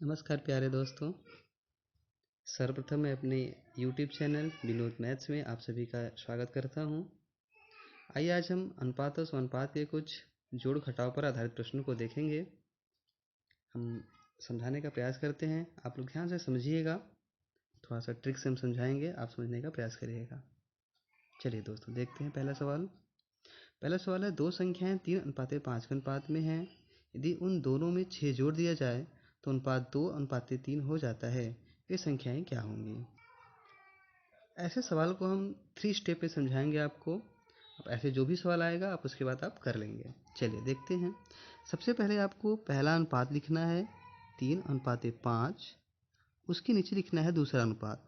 नमस्कार प्यारे दोस्तों। सर्वप्रथम मैं अपने YouTube चैनल विनोद मैथ्स में आप सभी का स्वागत करता हूं। आइए आज हम अनुपात और समानुपात के कुछ जोड़ घटाव पर आधारित प्रश्नों को देखेंगे। हम समझाने का प्रयास करते हैं, आप लोग ध्यान से समझिएगा। थोड़ा सा ट्रिक से हम समझाएंगे, आप समझने का प्रयास करिएगा। चलिए दोस्तों देखते हैं पहला सवाल। पहला सवाल है, दो संख्याएं 3:5 के अनुपात में हैं। यदि उन दोनों में 6 जोड़ दिया जाए तो अनुपात 2:3 हो जाता है। ये संख्याएं क्या होंगी? ऐसे सवाल को हम 3 स्टेप में समझाएंगे आपको। अब ऐसे जो भी सवाल आएगा आप उसके बाद आप कर लेंगे। चलिए देखते हैं। सबसे पहले आपको पहला अनुपात लिखना है 3:5। उसके नीचे लिखना है दूसरा अनुपात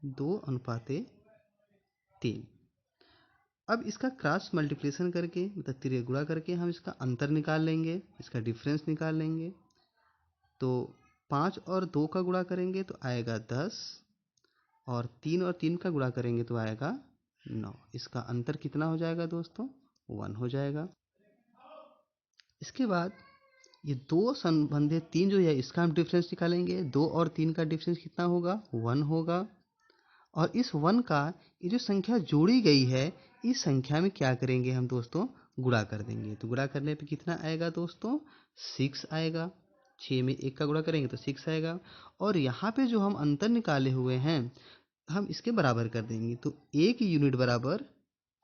2:3। अब इसका क्रॉस मल्टीप्लिकेशन करके मतलब तिर्य गुणा करके हम इसका अंतर निकाल लेंगे, इसका डिफरेंस निकाल लेंगे। तो 5 और 2 का गुणा करेंगे तो आएगा 10, और 3 और 3 का गुणा करेंगे तो आएगा 9। इसका अंतर कितना हो जाएगा दोस्तों? 1 हो जाएगा। इसके बाद ये दो संबंधित 3 जो है इसका हम डिफरेंस निकालेंगे। 2 और 3 का डिफरेंस कितना होगा? 1 होगा। और इस 1 का ये जो संख्या जोड़ी गई है इस संख्या में क्या करेंगे हम दोस्तों? गुणा कर देंगे। तो गुणा करने पे कितना आएगा दोस्तों? 6 आएगा। 6 में 1 का गुणा करेंगे तो 6 आएगा। और यहाँ पे जो हम अंतर निकाले हुए हैं हम इसके बराबर कर देंगे। तो 1 यूनिट बराबर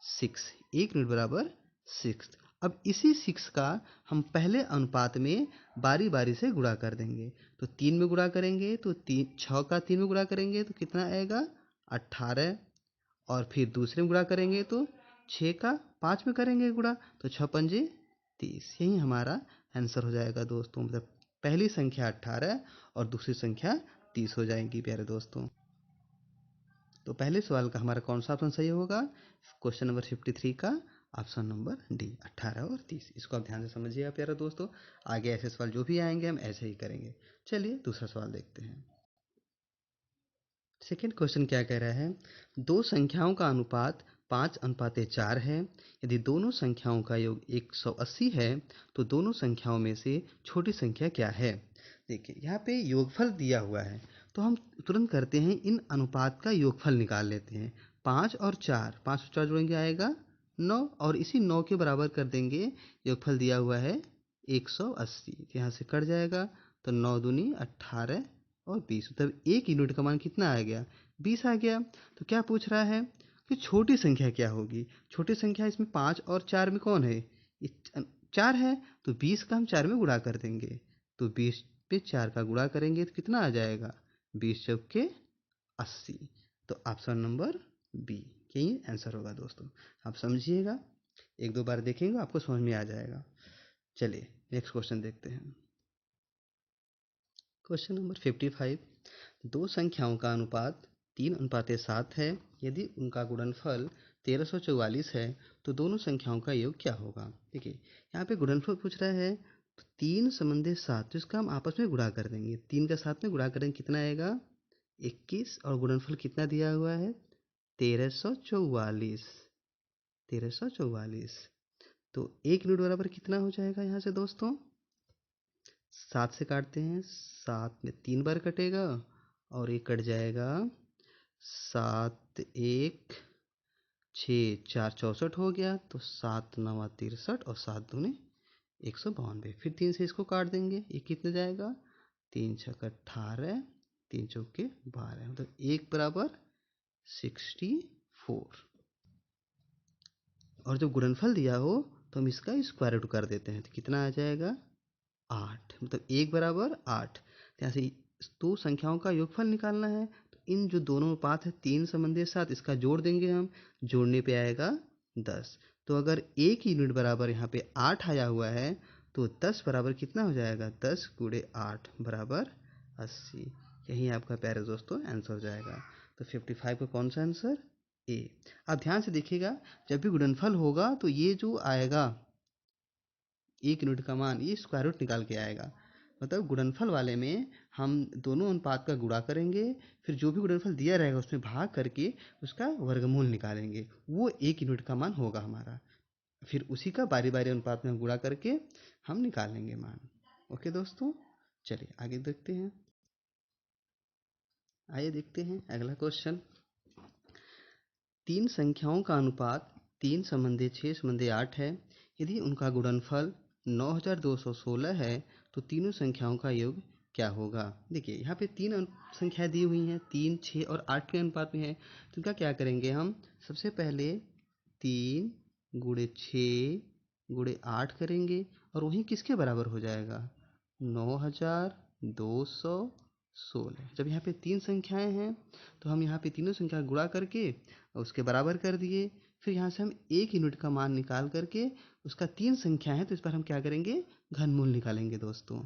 6, 1 यूनिट बराबर 6। अब इसी 6 का हम पहले अनुपात में बारी बारी से गुणा कर देंगे। तो 3 में गुणा करेंगे तो 6 का 3 में गुणा करेंगे तो कितना आएगा? 18। और फिर दूसरे में गुणा करेंगे तो 6 का 5 में करेंगे गुणा तो 6 पंजे 30। यही हमारा आंसर हो जाएगा दोस्तों। मतलब पहली संख्या 18 और दूसरी संख्या 30 हो जाएगी प्यारे दोस्तों। तो पहले सवाल का हमारा कौन सा ऑप्शन सही होगा? क्वेश्चन नंबर 53 का ऑप्शन नंबर डी, 18 और 30। इसको आप ध्यान से समझिएगा प्यारे दोस्तों। आगे ऐसे सवाल जो भी आएंगे हम ऐसे ही करेंगे। चलिए दूसरा सवाल देखते हैं। सेकेंड क्वेश्चन क्या कह रहा है? दो संख्याओं का अनुपात 5:4 है। यदि दोनों संख्याओं का योग 180 है तो दोनों संख्याओं में से छोटी संख्या क्या है? देखिए यहाँ पे योगफल दिया हुआ है तो हम तुरंत करते हैं, इन अनुपात का योगफल निकाल लेते हैं। 5 और 4, 5 और 4 जोड़ेंगे आएगा 9, और इसी 9 के बराबर कर देंगे। योगफल दिया हुआ है 180, यहाँ से कट जाएगा तो 9 दूनी 18 और 20, मतलब 1 यूनिट का मान कितना आ गया? 20 आ गया। तो क्या पूछ रहा है कि छोटी संख्या क्या होगी? छोटी संख्या इसमें 5 और 4 में कौन है? 4 है। तो 20 का हम 4 में गुणा कर देंगे। तो 20 पे 4 का गुणा करेंगे तो कितना आ जाएगा? 20 चौके 80। तो ऑप्शन नंबर बी यही आंसर होगा दोस्तों। आप समझिएगा, एक दो बार देखेंगे आपको समझ में आ जाएगा। चलिए नेक्स्ट क्वेश्चन देखते हैं। Question number 55। दो संख्याओं का अनुपात 3:7 है। यदि उनका गुणनफल 1344 है तो दोनों संख्याओं का योग क्या होगा? देखिए यहाँ पे गुणनफल पूछ रहा है तो 3 संबंधी 7, तो इसका हम आपस में गुणा कर देंगे। 3 का 7 में गुणा करेंगे कितना आएगा? 21। और गुणनफल कितना दिया हुआ है? 1344। 1344। तो 1 यूनिट बराबर कितना हो जाएगा यहाँ से दोस्तों? 7 से काटते हैं, 7 में 3 बार कटेगा और ये कट जाएगा। 7 1 6 4 64 हो गया। तो 7 9 63 और 7 दूनी 192। फिर 3 से इसको काट देंगे, ये कितने जाएगा? 3 छक 18, 3 चौके 12, मतलब 1 बराबर 64। और जब गुणनफल दिया हो तो हम इसका स्क्वायर रूट कर देते हैं तो कितना आ जाएगा? 8, मतलब 1 बराबर 8। यहाँ से दो संख्याओं का योगफल निकालना है तो इन जो दोनों अनुपात है 3 संबंधी 7, इसका जोड़ देंगे हम। जोड़ने पे आएगा 10। तो अगर 1 यूनिट बराबर यहाँ पे 8 आया हुआ है तो 10 बराबर कितना हो जाएगा? 10 गुणे 8 बराबर 80। यही आपका प्यारे दोस्तों आंसर हो जाएगा। तो 55 का कौन सा आंसर? ए। आप ध्यान से देखिएगा, जब भी गुणनफल होगा तो ये जो आएगा 1 यूनिट का मान, ये स्क्वायर रूट निकाल के आएगा। मतलब गुणनफल वाले में हम दोनों अनुपात का गुणा करेंगे, फिर जो भी गुणनफल दिया रहेगा उसमें भाग करके उसका वर्गमूल निकालेंगे। वो 1 यूनिट का मान होगा हमारा। फिर उसी का बारी बारी अनुपात में गुणा करके हम निकालेंगे मान। ओके दोस्तों, चलिए आगे देखते हैं। आइए देखते हैं अगला क्वेश्चन। तीन संख्याओं का अनुपात 3:6:8 है। यदि उनका गुणनफल 9216 है तो तीनों संख्याओं का योग क्या होगा। देखिए यहाँ पे तीन संख्याएं दी हुई हैं, 3, 6 और 8 के अनुपात में है। तो इनका क्या करेंगे हम, सबसे पहले 3 गुणे 6 गुणे 8 करेंगे और वही किसके बराबर हो जाएगा, 9216। जब यहाँ पे तीन संख्याएं हैं तो हम यहाँ पे तीनों संख्या गुणा करके और उसके बराबर कर दिए। फिर यहाँ से हम एक यूनिट का मान निकाल करके, उसका तीन संख्या है तो इस पर हम क्या करेंगे, घनमूल निकालेंगे दोस्तों।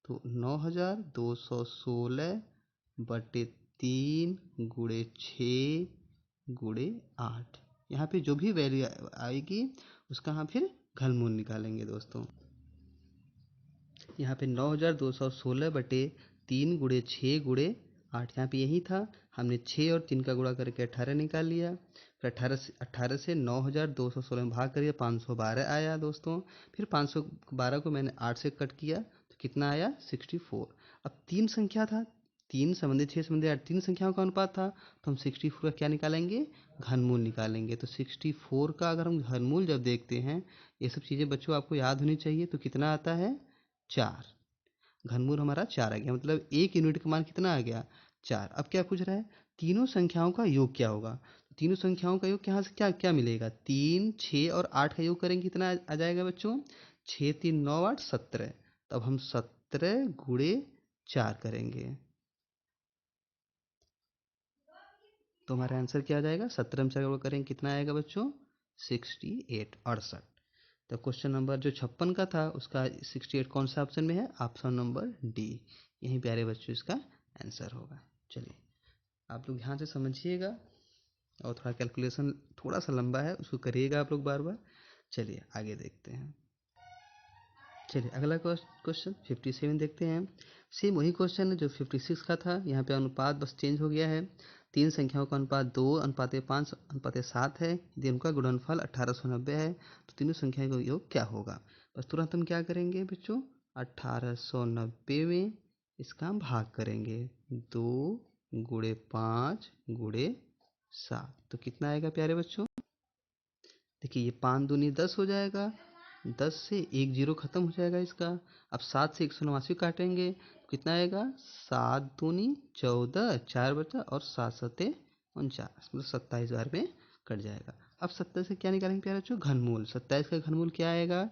तो 9216 बटे 3 गुणे 6 गुणे 8, यहाँ पे जो भी वैल्यू आएगी उसका हम फिर घनमूल निकालेंगे दोस्तों। यहाँ पे 9216 बटे 3 गुणे 6 गुणे 8, यहाँ पे यही था। हमने 6 और 3 का गुणा करके 18 निकाल लिया। फिर 18 से 9216 में भाग करिए, 512 आया दोस्तों। फिर 512 को मैंने 8 से कट किया तो कितना आया, 64। अब तीन संख्या था, 3:6:8, तीन संख्याओं का अनुपात था, तो हम 64 का क्या निकालेंगे, घनमूल निकालेंगे। तो 64 का अगर हम घनमूल जब देखते हैं, ये सब चीज़ें बच्चों आपको याद होनी चाहिए, तो कितना आता है, 4। घनमूल हमारा 4 आ गया, मतलब एक यूनिट का मान कितना आ गया, 4। अब क्या पूछ रहा है, तीनों संख्याओं का योग क्या होगा। तो तीनों संख्याओं का योग यहाँ से क्या क्या मिलेगा, 3, 6 और 8 का योग करेंगे कितना आ जाएगा बच्चों, 6, 3, 9, 8, 17। तब हम 17 गुणे 4 करेंगे तो हमारा आंसर क्या आ जाएगा, 17 में 4 गुणा करेंगे कितना आएगा बच्चों, 68, 68। तो क्वेश्चन नंबर जो 56 का था उसका 68 कौन सा ऑप्शन में है, ऑप्शन नंबर डी। यही प्यारे बच्चों इसका आंसर होगा। चलिए आप लोग ध्यान से समझिएगा और थोड़ा कैलकुलेशन थोड़ा सा लंबा है, उसको करिएगा आप लोग बार बार। चलिए आगे देखते हैं। चलिए अगला क्वेश्चन 57 देखते हैं। सेम वही क्वेश्चन है जो 56 का था, यहाँ पे अनुपात बस चेंज हो गया है। तीन संख्याओं का अनुपात 2:5:7 है। यदि उनका गुणनफल 1890 है तो तीनों संख्याओं का योग क्या होगा। बस तुरंत हम क्या करेंगे बच्चों, 1890 में इसका हम भाग करेंगे, 2 गुणे 5 गुणे 7, तो कितना आएगा प्यारे बच्चों। देखिए ये 5 दूनी 10 हो जाएगा, 10 से एक जीरो खत्म हो जाएगा इसका। अब 7 से 189 काटेंगे तो कितना आएगा, 7 दूनी 14, 4 बचा और 7 सते 49, मतलब 27 बार में कट जाएगा। अब 27 से क्या निकालेंगे प्यारे बच्चों, घनमूल। 27 का घनमूल क्या आएगा,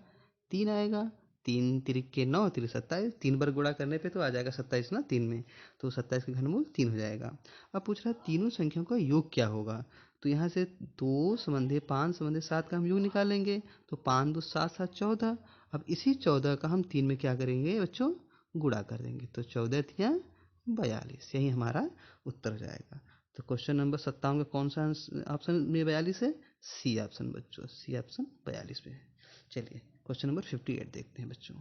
3 आएगा। 3 तिरिक 9, 27, 3 बार गुणा करने पे तो आ जाएगा 27 ना 3 में, तो 27 का घनमूल 3 हो जाएगा। अब पूछ रहा है तीनों संख्याओं का योग क्या होगा। तो यहाँ से 2 संबंधी 5 संबंधी 7 का हम योग निकालेंगे, तो 5 2 7 7 14। अब इसी 14 का हम 3 में क्या करेंगे बच्चों, गुणा कर देंगे, तो 14 तिया 42, यही हमारा उत्तर हो जाएगा। तो क्वेश्चन नंबर 57 का कौन सा ऑप्शन में 42 है, सी ऑप्शन बच्चों, सी ऑप्शन 42 पे है। चलिए क्वेश्चन नंबर 58 देखते हैं बच्चों।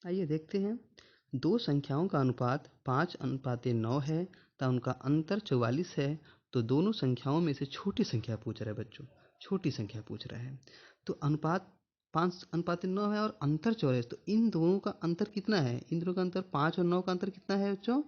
आइए देखते हैं, दो संख्याओं का अनुपात 5:9 है तथा उनका अंतर 44 है। तो दोनों संख्याओं में से छोटी संख्या पूछ रहा है बच्चों, छोटी संख्या पूछ रहा है। तो अनुपात 5:9 है और अंतर 44, तो इन दोनों का अंतर कितना है, इन दोनों का अंतर 5 और 9 का अंतर कितना है बच्चों,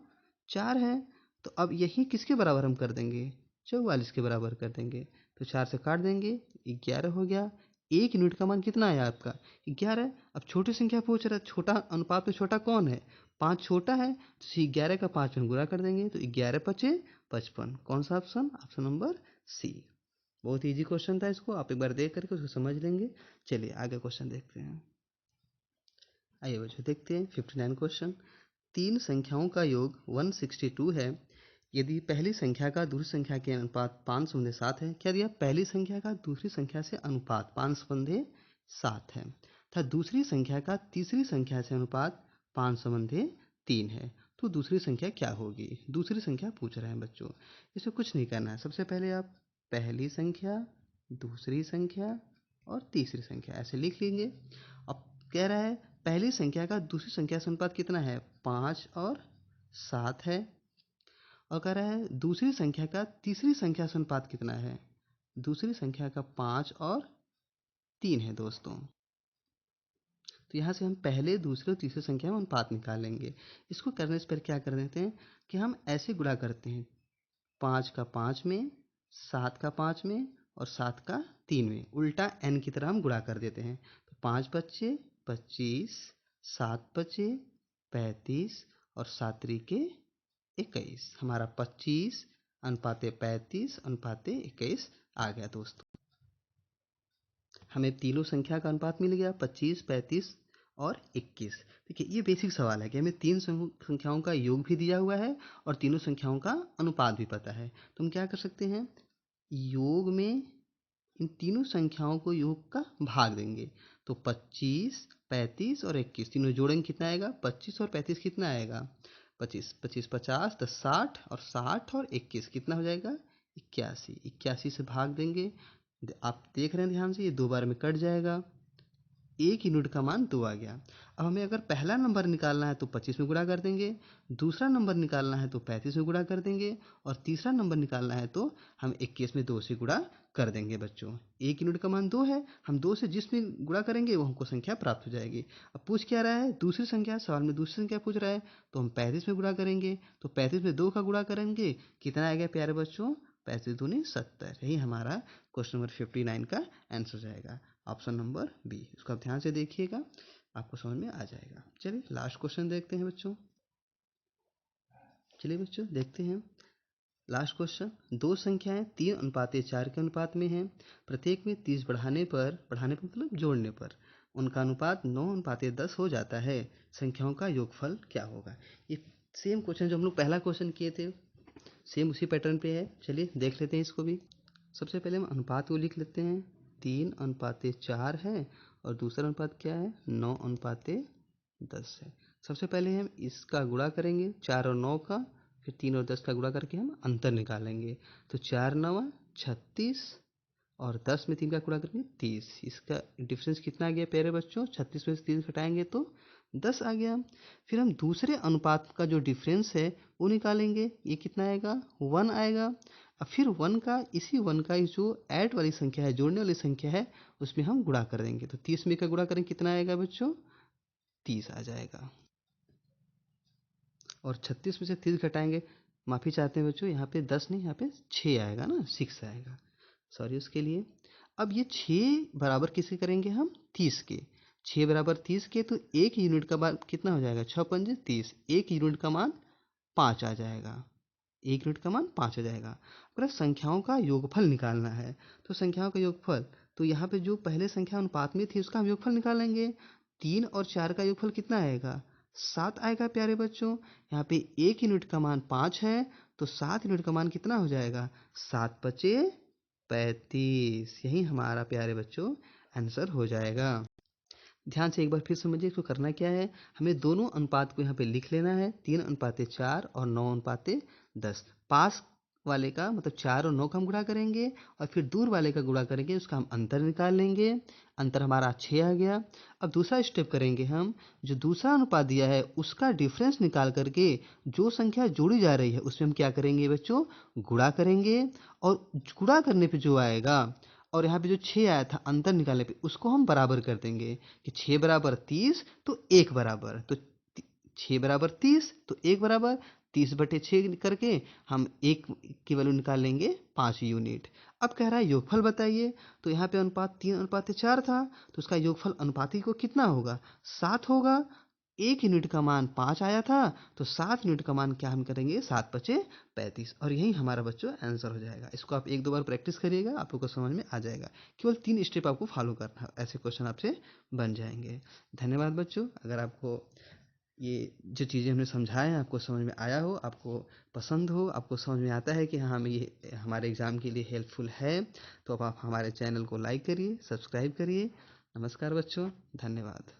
4 है। तो अब यही किसके बराबर हम कर देंगे, 44 के बराबर कर देंगे। तो 4 से काट देंगे, 11 हो गया। एक यूनिट का मान कितना आया आपका, 11। अब छोटी संख्या पूछ रहा है, छोटा अनुपात में छोटा कौन है, 5 छोटा है, तो 11 का 5 में गुणा कर देंगे, तो 11 पचे 55। कौन सा ऑप्शन, ऑप्शन नंबर सी। बहुत इजी क्वेश्चन था, इसको आप एक बार देख करके उसको समझ लेंगे। चलिए आगे क्वेश्चन देखते हैं। आइए बच्चों देखते हैं 59 क्वेश्चन। तीन संख्याओं का योग 162 है। यदि पहली संख्या का दूसरी संख्या के अनुपात 5:7 है, क्या दिया, पहली संख्या का दूसरी संख्या से अनुपात 5:7 है तथा दूसरी संख्या का तीसरी संख्या से अनुपात 5:3 है, तो दूसरी संख्या क्या होगी। दूसरी संख्या पूछ रहे हैं बच्चों, इसमें कुछ नहीं करना है। सबसे पहले आप पहली संख्या, दूसरी संख्या और तीसरी संख्या ऐसे लिख लेंगे। अब कह रहा है पहली संख्या का दूसरी संख्या से अनुपात कितना है, 5 और 7 है। और कह रहा है दूसरी संख्या का तीसरी संख्या से अनुपात कितना है, दूसरी संख्या का 5 और 3 है दोस्तों। तो यहाँ से हम पहले, दूसरे और तीसरे संख्या में अनुपात निकालेंगे। इसको करने से पहले क्या कर देते हैं कि हम ऐसे गुणा करते हैं, 5 का 5 में, 7 का 5 में और 7 का 3 में, उल्टा n की तरह हम गुणा कर देते हैं। तो 5 बच्चे 25, 7 बचे 35 और 7 त्रिके 21। हमारा 25 अनुपाते 35 अनुपाते 21 आ गया दोस्तों। हमें तीनों संख्या का अनुपात मिल गया, 25, 35 और 21। देखिए ये बेसिक सवाल है कि हमें तीन संख्याओं का योग भी दिया हुआ है और तीनों संख्याओं का अनुपात भी पता है। तो हम क्या कर सकते हैं, योग में इन तीनों संख्याओं को योग का भाग देंगे। तो 25, 35 और 21 तीनों जोड़ेंगे, कितना आएगा, 25 और 35 कितना आएगा, 25, 25 50, 10 60 और 60 और 21 कितना हो जाएगा, 81। 81 से भाग देंगे, आप देख रहे हैं ध्यान से, ये 2 बार में कट जाएगा, एक यूनिट का मान 2 आ गया। अब हमें अगर पहला नंबर निकालना है तो 25 में गुणा कर देंगे, दूसरा नंबर निकालना है तो 35 में गुणा कर देंगे और तीसरा नंबर निकालना है तो हम 21 में 2 से गुणा कर देंगे बच्चों। एक यूनिट का मान 2 है, हम 2 से जिसमें गुणा करेंगे वो हमको संख्या प्राप्त हो जाएगी। अब पूछ क्या रहा है, दूसरी संख्या, सवाल में दूसरी संख्या पूछ रहा है, तो हम 35 में गुणा करेंगे। तो 35 में 2 का गुणा करेंगे, कितना आएगा प्यारे बच्चों, 35 दूनी 70। यही हमारा क्वेश्चन नंबर 59 का आंसर हो जाएगा, ऑप्शन नंबर बी। इसको आप ध्यान से देखिएगा, आपको समझ में आ जाएगा। चलिए लास्ट क्वेश्चन देखते हैं बच्चों। चलिए बच्चों देखते हैं लास्ट क्वेश्चन। दो संख्याएं 3:4 के अनुपात में हैं। प्रत्येक में 30 बढ़ाने पर मतलब जोड़ने पर उनका अनुपात 9:10 हो जाता है। संख्याओं का योगफल क्या होगा। ये सेम क्वेश्चन जो हम लोग पहला क्वेश्चन किए थे, सेम उसी पैटर्न पे है। चलिए देख लेते हैं इसको भी। सबसे पहले हम अनुपात को लिख लेते हैं, 3:4 है और दूसरा अनुपात क्या है, 9:10 है। सबसे पहले हम इसका गुणा करेंगे, 4 और 9 का, फिर 3 और 10 का गुणा करके हम अंतर निकालेंगे। तो 4 9 36 और 10 में 3 का गुणा करेंगे 30। इसका डिफरेंस कितना आ गया प्यारे बच्चों, 36 में से 3 घटाएंगे तो 10 आ गया। फिर हम दूसरे अनुपात का जो डिफरेंस है वो निकालेंगे, ये कितना आएगा, 1 आएगा। अब फिर 1 का, इसी 1 का जो ऐड वाली संख्या है, जोड़ने वाली संख्या है, उसमें हम गुणा कर देंगे। तो 30 में का गुणा करेंगे, कितना आएगा बच्चों, 30 आ जाएगा। और 36 में से 30 घटाएंगे, माफ़ी चाहते हैं बच्चों, यहाँ पे 10 नहीं, यहाँ पे 6 आएगा ना, 6 आएगा, सॉरी उसके लिए। अब ये 6 बराबर किसके करेंगे हम, 30 के। 6 बराबर 30 के, तो एक यूनिट का मान कितना हो जाएगा, 6 पंजे 30, एक यूनिट का मान 5 आ जाएगा, एक यूनिट का मान 5 हो जाएगा। अगर संख्याओं का योगफल निकालना है, तो संख्याओं का योगफल, तो यहाँ पे जो पहले संख्या अनुपात में थी उसका हम योगफल निकालेंगे। 3 और 4 का योगफल कितना आएगा, 7 आएगा प्यारे बच्चों। यहाँ पे एक यूनिट का मान 5 है, तो 7 यूनिट का मान कितना हो जाएगा, 7 पचे 35। यही हमारा प्यारे बच्चों आंसर हो जाएगा। ध्यान से एक बार फिर समझिए इसको करना क्या है, हमें दोनों अनुपात को यहाँ पे लिख लेना है, 3:4 और 9:10। पास वाले का मतलब 4 और 9 का हम गुणा करेंगे और फिर दूर वाले का गुणा करेंगे, उसका हम अंतर निकाल लेंगे। अंतर हमारा 6 आ गया। अब दूसरा स्टेप करेंगे हम, जो दूसरा अनुपात दिया है उसका डिफरेंस निकाल करके जो संख्या जोड़ी जा रही है उसमें हम क्या करेंगे बच्चों, गुणा करेंगे। और गुणा करने पे जो आएगा, और यहाँ पे जो 6 आया था अंतर निकालने पे, उसको हम बराबर कर देंगे कि 6 बराबर 30 तो 1 बराबर, तो 6 बराबर 30 तो 1 बराबर 30/6 करके हम 1 की वैल्यू निकाल लेंगे 5 यूनिट। अब कह रहा है योगफल बताइए, तो यहाँ पे अनुपात 3:4 था, तो उसका योगफल अनुपाती को कितना होगा, 7 होगा। एक यूनिट का मान 5 आया था, तो 7 यूनिट का मान क्या हम करेंगे, 7×5=35। और यही हमारा बच्चों आंसर हो जाएगा। इसको आप 1-2 बार प्रैक्टिस करिएगा, आप लोग को समझ में आ जाएगा। केवल 3 स्टेप आपको फॉलो करना है, ऐसे क्वेश्चन आपसे बन जाएंगे। धन्यवाद बच्चों। अगर आपको ये जो चीज़ें हमने समझाए हैं आपको समझ में आया हो, आपको पसंद हो, आपको समझ में आता है कि हाँ हमें ये हमारे एग्ज़ाम के लिए हेल्पफुल है, तो अब आप हमारे चैनल को लाइक करिए, सब्सक्राइब करिए। नमस्कार बच्चों, धन्यवाद।